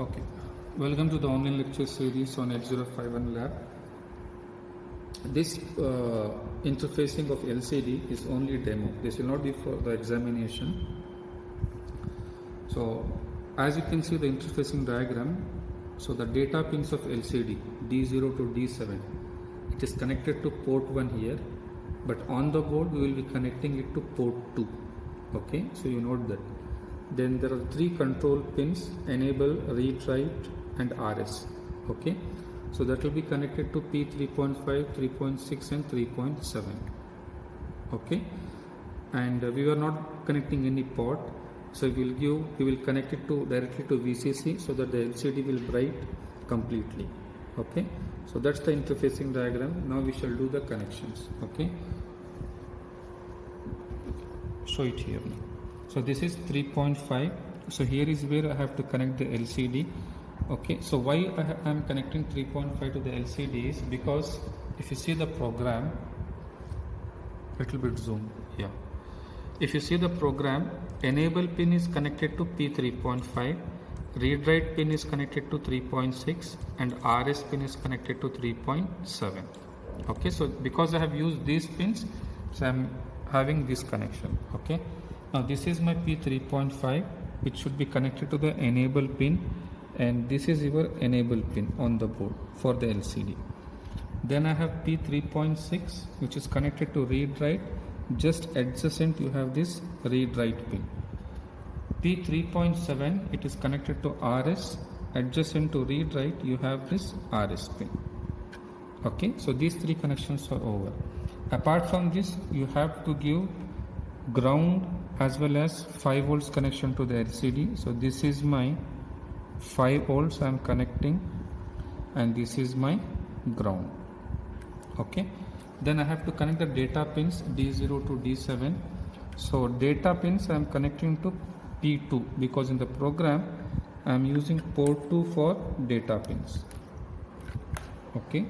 Okay, welcome to the online lecture series on 8051 lab. This interfacing of LCD is only demo. This will not be for the examination. So as you can see the interfacing diagram, so the data pins of LCD D0 to D7, it is connected to port 1 here, but on the board we will be connecting it to port 2. Okay, so you note that. Then there are 3 control pins: enable, read, write and RS. Okay, so that will be connected to P3.5, 3.6 and 3.7. Okay, and we are not connecting any port, so we will connect it to directly to VCC so that the LCD will bright completely. Okay, so that's the interfacing diagram. Now we shall do the connections. Okay, show it here now. So this is 3.5. So here is where I have to connect the LCD. Okay, so why I am connecting 3.5 to the LCD is because if you see the program, little bit zoom here. If you see the program, enable pin is connected to P3.5, read write pin is connected to 3.6 and RS pin is connected to 3.7. Okay, so because I have used these pins, so I am having this connection. Okay, now this is my P3.5, which should be connected to the enable pin, and this is your enable pin on the board for the LCD. Then I have P3.6, which is connected to read write. Just adjacent you have this read write pin. P3.7, it is connected to RS. Adjacent to read write you have this RS pin. Okay, so these 3 connections are over. Apart from this, you have to give ground as well as 5 volts connection to the LCD. So this is my 5 volts I am connecting, and this is my ground. Okay, then I have to connect the data pins D0 to D7. So data pins I am connecting to P2 because in the program I am using port 2 for data pins. Okay,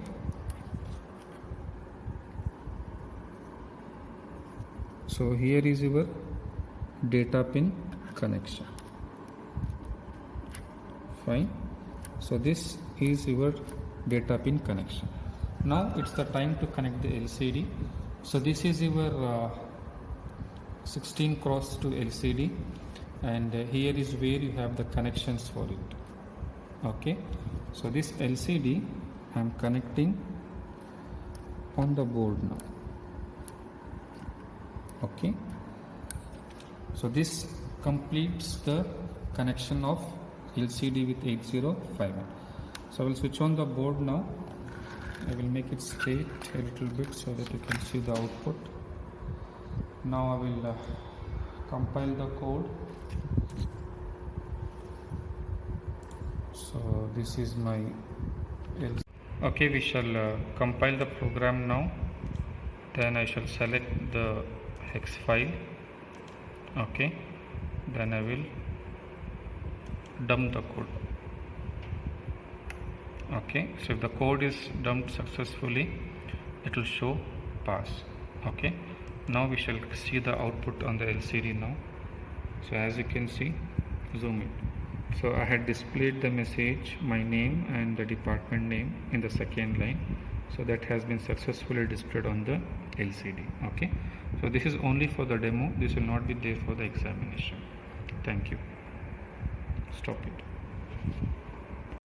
so here is your data pin connection. Fine, so this is your data pin connection. Now it's the time to connect the LCD. So this is your 16 cross to LCD, and here is where you have the connections for it. Okay, so this LCD I am connecting on the board now. Okay, so this completes the connection of LCD with 8051. So I will switch on the board now. I will make it straight a little bit so that you can see the output. Now I will compile the code. So this is my LCD. Okay, we shall compile the program now. Then I shall select the hex file. Okay, then I will dump the code. Okay, so if the code is dumped successfully, it will show pass. Okay, now we shall see the output on the LCD now. So as you can see, zoom in. So I had displayed the message, my name and the department name in the second line. So that has been successfully displayed on the LCD. Okay, so this is only for the demo. This will not be there for the examination. Thank you. Stop it.